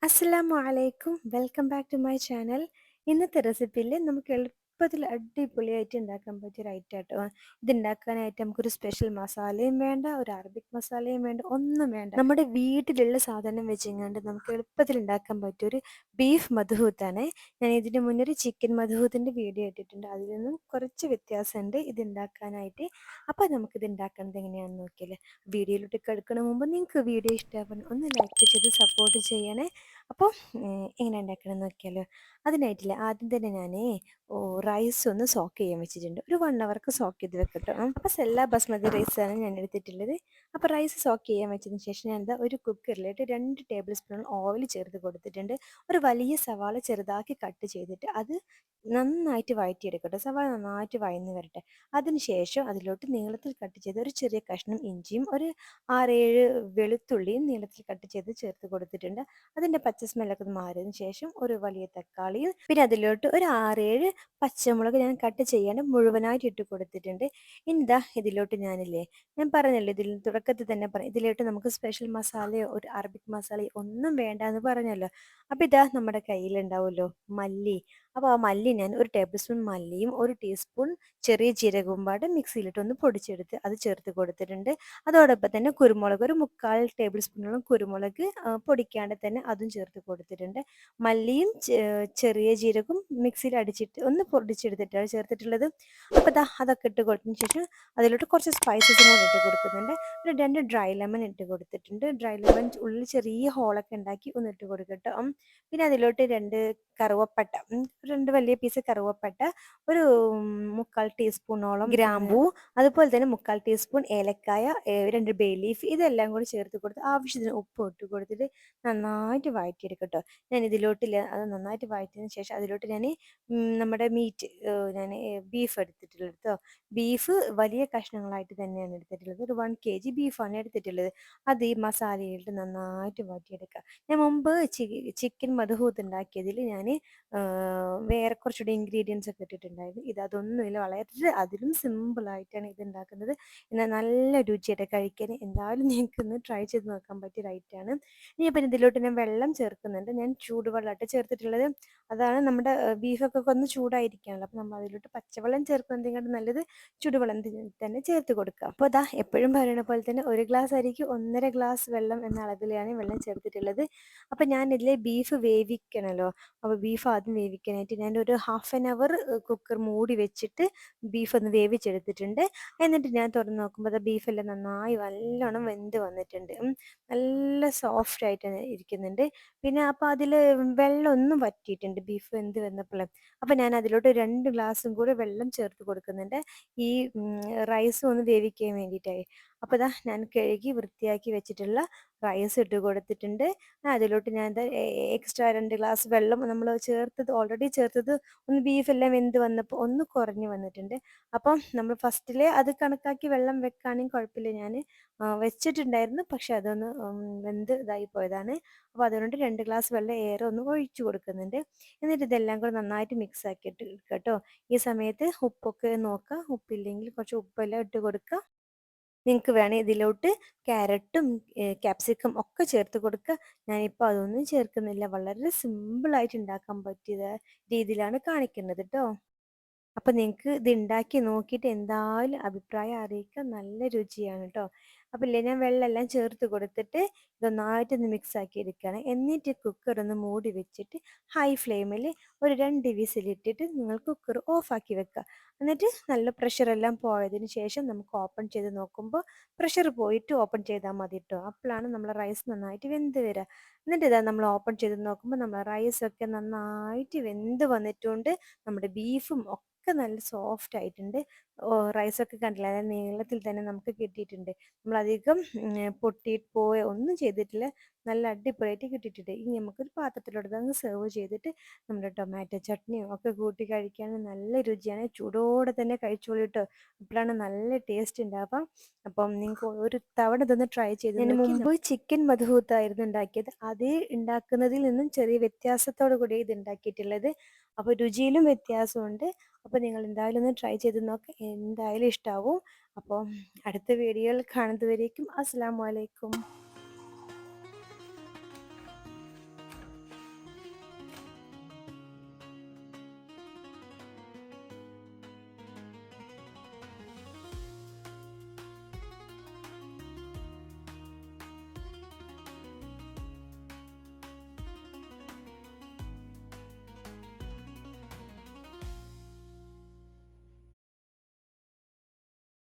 അസ്സലാമു അലൈക്കും. Welcome back to my channel. ഇന്നത്തെ റെസിപ്പിയിൽ നമുക്ക് എളുപ്പത്തിൽ അടിപൊളിയായിട്ട് ഉണ്ടാക്കാൻ പറ്റിയ ഒരു ഐറ്റം ആട്ടോ. ഇതുണ്ടാക്കാനായിട്ട് നമുക്കൊരു സ്പെഷ്യൽ മസാലയും വേണ്ട, ഒരു അറബിക് മസാലയും വേണ്ട, ഒന്നും വേണ്ട. നമ്മുടെ വീട്ടിലുള്ള സാധനം വെച്ചെങ്ങാണ്ട് നമുക്ക് എളുപ്പത്തിൽ ഉണ്ടാക്കാൻ പറ്റിയൊരു ബീഫ് മദ്ഹൂത്താണ്. ഞാൻ ഇതിന് മുന്നേ ഒരു ചിക്കൻ മദ്ഹൂത്തിൻ്റെ വീഡിയോ ഇട്ടിട്ടുണ്ട്. അതിൽ നിന്നും കുറച്ച് വ്യത്യാസമുണ്ട് ഇത് ഉണ്ടാക്കാനായിട്ട്. അപ്പോൾ നമുക്കിത് ഉണ്ടാക്കുന്നത് എങ്ങനെയാണെന്ന് നോക്കിയാൽ വീഡിയോയിലോട്ട് കിടക്കണ മുമ്പ് നിങ്ങൾക്ക് വീഡിയോ ഇഷ്ടമാവണം ഒന്ന് ലൈക്ക് ചെയ്ത് സപ്പോർട്ട് ചെയ്യണേ. അപ്പോൾ എങ്ങനെ ഉണ്ടാക്കണമെന്ന് നോക്കിയാലോ. അതിനായിട്ടില്ല ആദ്യം തന്നെ ഞാൻ റൈസ് ഒന്ന് സോക്ക് ചെയ്യാൻ വെച്ചിട്ടുണ്ട്. ഒരു 1 അവർക്ക് സോക്ക് ചെയ്ത് വെക്കട്ടോ. അപ്പോൾ സെല്ല ബസ്മതി റൈസാണ് ഞാൻ എടുത്തിട്ടുള്ളത്. അപ്പോൾ റൈസ് സോക്ക് ചെയ്യാൻ വെച്ചതിന് ശേഷം ഞാൻ എന്താ ഒരു കുക്കറിലേക്ക് 2 ടേബിൾ സ്പൂൺ ഓയിൽ ചേർത്ത് കൊടുത്തിട്ടുണ്ട്. ഒരു വലിയ സവാള ചെറുതാക്കി കട്ട് ചെയ്തിട്ട് അത് നന്നായിട്ട് വഴറ്റിയെടുക്കട്ടെ. സവാള നന്നായിട്ട് വഴന്ന് വരട്ടെ. അതിന് ശേഷം അതിലോട്ട് നീളത്തിൽ കട്ട് ചെയ്ത ഒരു ചെറിയ കഷ്ണം ഇഞ്ചിയും ഒരു 6-7 വെളുത്തുള്ളിയും നീളത്തിൽ കട്ട് ചെയ്ത് ചേർത്ത് കൊടുത്തിട്ടുണ്ട്. അതിൻ്റെ പച്ച സ്മെല്ലൊക്കെ ഒന്ന് മാറിയതിന് ശേഷം ഒരു വലിയ തക്കാളിയും പിന്നെ അതിലോട്ട് ഒരു 6-7 പച്ചമുളക് ഞാൻ കട്ട് ചെയ്യാണ്ട് മുഴുവനായിട്ട് ഇട്ട് കൊടുത്തിട്ടുണ്ട്. ഇനി ഇതാ ഇതിലോട്ട് ഞാൻ പറഞ്ഞല്ലോ ഇതിൽ തുടക്കത്തിൽ തന്നെ പറയാം ഇതിലോട്ട് നമുക്ക് സ്പെഷ്യൽ മസാലയോ ഒരു അറബിക് മസാലയോ ഒന്നും വേണ്ട എന്ന് പറഞ്ഞല്ലോ. അപ്പോൾ ഇതാ നമ്മുടെ കയ്യിലുണ്ടാവുമല്ലോ മല്ലി. അപ്പോൾ ആ മല്ലി ഞാൻ 1 ടേബിൾ സ്പൂൺ മല്ലിയും 1 ടീസ്പൂൺ ചെറിയ ജീരകവും പാടെ മിക്സിയിലിട്ടൊന്ന് പൊടിച്ചെടുത്ത് അത് ചേർത്ത് കൊടുത്തിട്ടുണ്ട്. അതോടൊപ്പം തന്നെ കുരുമുളക് ഒരു 3/4 ടേബിൾ സ്പൂണോളം കുരുമുളക് പൊടിക്കാണ്ട് തന്നെ അതും ചേർത്ത് കൊടുത്തിട്ടുണ്ട്. മല്ലിയും ചെറിയ ജീരകവും മിക്സിയിൽ അടിച്ചിട്ട് ഒന്ന് പൊടിച്ചെടുത്തിട്ടാണ് ചേർത്തിട്ടുള്ളത്. അപ്പോൾ ദാ അതൊക്കെ ഇട്ട് കൊടുത്തതിന് ശേഷം അതിലോട്ട് കുറച്ച് സ്പൈസസും കൂടി ഇട്ട് കൊടുക്കുന്നുണ്ട്. ഒരു 2 ഡ്രൈ ലെമൺ ഇട്ട് കൊടുത്തിട്ടുണ്ട്. ഡ്രൈ ലെമൺ ഉള്ളിൽ ചെറിയ ഹോളൊക്കെ ഉണ്ടാക്കി ഒന്ന് ഇട്ട് കൊടുക്കട്ടോ. പിന്നെ അതിലോട്ട് 2 കറുവപ്പട്ട, 2 വലിയ പീസ് കറുവപ്പട്ട, ഒരു 3/4 ടീസ്പൂണോളം ഗ്രാമ്പൂ, അതുപോലെ തന്നെ 3/4 ടീസ്പൂൺ ഏലക്കായ, 2 ബേ ലീഫ് ഇതെല്ലാം കൂടി ചേർത്ത് കൊടുത്ത് ആവശ്യത്തിന് ഉപ്പ് ഇട്ട് കൊടുത്തിട്ട് നന്നായിട്ട് വഴറ്റിയെടുക്കട്ടോ. ഞാൻ ഇതിലോട്ടില്ല അത് നന്നായിട്ട് വഴറ്റിയതിന് ശേഷം അതിലോട്ട് ഞാൻ നമ്മുടെ മീറ്റ് ഞാൻ ബീഫ് എടുത്തിട്ടുള്ളത് കേട്ടോ. ബീഫ് വലിയ കഷ്ണങ്ങളായിട്ട് തന്നെയാണ് എടുത്തിട്ടുള്ളത്. ഒരു 1 kg ബീഫാണ് എടുത്തിട്ടുള്ളത്. അത് ഈ മസാലയിലിട്ട് നന്നായിട്ട് വഴറ്റിയെടുക്കുക. ഞാൻ മുമ്പ് ചിക്കൻ മധുഹൂത്ത് ഉണ്ടാക്കിയതിൽ ഞാൻ വേറെ കുറച്ചുകൂടി ഇൻഗ്രീഡിയൻസ് ഒക്കെ ഇട്ടിട്ടുണ്ടായിരുന്നു. അതൊന്നുമില്ല, വളരെ അതിലും സിമ്പിളായിട്ടാണ് ഇത് ഉണ്ടാക്കുന്നത്. എന്നാൽ നല്ല രുചിയായിട്ട് കഴിക്കാൻ എന്തായാലും നിങ്ങൾക്ക് ഒന്ന് ട്രൈ ചെയ്ത് നോക്കാൻ പറ്റിയ ഐറ്റമാണ്. ഇനി അപ്പം ഇതിലോട്ട് ഞാൻ വെള്ളം ചേർക്കുന്നുണ്ട്. ഞാൻ ചൂടുവെള്ളമായിട്ട് ചേർത്തിട്ടുള്ളത്. അതാണ് നമ്മുടെ ബീഫൊക്കെ ഒന്ന് ചൂടായിരിക്കുകയാണല്ലോ. അപ്പോൾ നമ്മൾ അതിലോട്ട് പച്ചവെള്ളം ചേർക്കുന്നതിനെക്കാട്ടും നല്ലത് ചൂടുവെള്ളം തന്നെ ചേർത്ത് കൊടുക്കുക. അപ്പോൾ അതാ എപ്പോഴും പറയുന്ന പോലെ തന്നെ 1 ഗ്ലാസ് അരിക്ക് 1.5 ഗ്ലാസ് വെള്ളം എന്ന അളവിലാണ് വെള്ളം ചേർത്തിട്ടുള്ളത്. അപ്പോൾ ഞാനിതിൽ ബീഫ് വേവിക്കണമല്ലോ. അപ്പോൾ ബീഫ് ആദ്യം വേവിക്കാനായിട്ട് ഞാനൊരു 1/2 അവർ കുക്കർ മൂടി വെച്ചിട്ട് ബീഫ് ഒന്ന് വേവിച്ചെടുത്തിട്ടുണ്ട്. എന്നിട്ട് ഞാൻ തുറന്ന് നോക്കുമ്പോൾ അത് ബീഫെല്ലാം നന്നായി നല്ലോണം വെന്ത് വന്നിട്ടുണ്ട്. നല്ല സോഫ്റ്റ് ആയിട്ട് ഇരിക്കുന്നുണ്ട്. പിന്നെ അപ്പോൾ അതിൽ വെള്ളമൊന്നും വറ്റിയിട്ടുണ്ട് ബീഫ് വെന്ത് വന്നപ്പോൾ. അപ്പോൾ ഞാൻ അതിലോട്ട് 2 ഗ്ലാസും കൂടി വെള്ളം ചേർത്ത് കൊടുക്കുന്നുണ്ട് ഈ റൈസും ഒന്ന് വേവിക്കാൻ വേണ്ടിയിട്ടായി. അപ്പോൾ ഇതാ ഞാൻ കഴുകി വൃത്തിയാക്കി വെച്ചിട്ടുള്ള റൈസ് ഇട്ട് കൊടുത്തിട്ടുണ്ട്. അതിലോട്ട് ഞാൻ എക്സ്ട്രാ 2 ഗ്ലാസ് വെള്ളം നമ്മൾ ഓൾറെഡി ചേർത്തത് ഒന്ന് ബീഫെല്ലാം വെന്ത് വന്നപ്പോൾ ഒന്ന് കുറഞ്ഞ് വന്നിട്ടുണ്ട്. അപ്പം നമ്മൾ ഫസ്റ്റിലെ അത് കണക്കാക്കി വെള്ളം വെക്കുകയാണെങ്കിൽ കുഴപ്പമില്ല. ഞാൻ വെച്ചിട്ടുണ്ടായിരുന്നു, പക്ഷെ അതൊന്ന് വെന്ത് ഇതായി പോയതാണ്. അപ്പോൾ അതുകൊണ്ട് 2 ഗ്ലാസ് വെള്ളം ഏറെ ഒന്ന് ഒഴിച്ചു കൊടുക്കുന്നുണ്ട്. എന്നിട്ട് ഇതെല്ലാം കൂടെ നന്നായിട്ട് മിക്സ് ആക്കിയിട്ട് കേട്ടോ. ഈ സമയത്ത് ഉപ്പൊക്കെ നോക്കുക, ഉപ്പില്ലെങ്കിൽ കുറച്ച് ഉപ്പെല്ലാം ഇട്ട് കൊടുക്കുക. നിങ്ങൾക്ക് വേണേൽ ഇതിലോട്ട് ക്യാരറ്റും ക്യാപ്സിക്കം ഒക്കെ ചേർത്ത് കൊടുക്കുക. ഞാനിപ്പോൾ അതൊന്നും ചേർക്കുന്നില്ല. വളരെ സിമ്പിളായിട്ട് ഉണ്ടാക്കാൻ പറ്റിയ രീതിയിലാണ് കാണിക്കുന്നത് കേട്ടോ. അപ്പം നിങ്ങൾക്ക് ഇത് ഉണ്ടാക്കി നോക്കിയിട്ട് എന്തായാലും അഭിപ്രായം അറിയിക്കുക. നല്ല രുചിയാണ് കേട്ടോ. അപ്പം ഇല്ലേ ഞാൻ വെള്ളമെല്ലാം ചേർത്ത് കൊടുത്തിട്ട് ഇതൊന്നായിട്ടൊന്ന് മിക്സ് ആക്കി എടുക്കുകയാണ്. എന്നിട്ട് കുക്കർ ഒന്ന് മൂടി വെച്ചിട്ട് ഹൈ ഫ്ലെയിമിൽ ഒരു 2 വിസിലിട്ടിട്ട് നിങ്ങൾ കുക്കർ ഓഫാക്കി വെക്കുക. എന്നിട്ട് നല്ല പ്രഷറെല്ലാം പോയതിന് ശേഷം നമുക്ക് ഓപ്പൺ ചെയ്ത് നോക്കുമ്പോൾ പ്രഷർ പോയിട്ട് ഓപ്പൺ ചെയ്താൽ മതി കേട്ടോ. അപ്പോഴാണ് നമ്മളെ റൈസ് നന്നായിട്ട് വെന്ത് വരിക. എന്നിട്ട് ഇതാ നമ്മൾ ഓപ്പൺ ചെയ്ത് നോക്കുമ്പോൾ നമ്മളെ റൈസൊക്കെ നന്നായിട്ട് വെന്ത് വന്നിട്ടുണ്ട്. നമ്മുടെ ബീഫും ഒക്കെ നല്ല സോഫ്റ്റ് ആയിട്ടുണ്ട്. റൈസൊക്കെ കണ്ടില്ല, അതായത് നീളത്തിൽ തന്നെ നമുക്ക് കിട്ടിയിട്ടുണ്ട്. നമ്മളധികം പൊട്ടിയിട്ട് ഒന്നും ചെയ്തിട്ടില്ല. നല്ല അടിപൊളിയായിട്ട് കിട്ടിയിട്ടുണ്ട്. ഇനി നമുക്കൊരു പാത്രത്തിലോട്ട് അങ്ങ് സെർവ് ചെയ്തിട്ട് നമ്മുടെ ടൊമാറ്റോ ചട്നിയും ഒക്കെ കൂട്ടി കഴിക്കാൻ നല്ല രുചിയാണ്. ചൂടോടെ തന്നെ കഴിച്ചോളൂ കേട്ടോ. അപ്പോഴാണ് നല്ല ടേസ്റ്റ് ഉണ്ടാവുക. അപ്പം നിങ്ങൾക്ക് ഒരു തവണ ഇതൊന്ന് ട്രൈ ചെയ്ത് ഞാൻ മുമ്പ് ചിക്കൻ മധുഹൂത്തായിരുന്നു ഉണ്ടാക്കിയത്. അത് ഉണ്ടാക്കുന്നതിൽ നിന്നും ചെറിയ വ്യത്യാസത്തോടു കൂടി ഇത് ഉണ്ടാക്കിയിട്ടുള്ളത്. അപ്പോൾ രുചിയിലും വ്യത്യാസമുണ്ട്. അപ്പോൾ നിങ്ങൾ എന്തായാലും ഒന്ന് ട്രൈ ചെയ്ത് നോക്കുക, എന്തായാലും ഇഷ്ടാവും. അപ്പോൾ അടുത്ത വീഡിയോയിൽ കാണുന്നതുവരേക്കും അസ്സലാമു അലൈക്കും.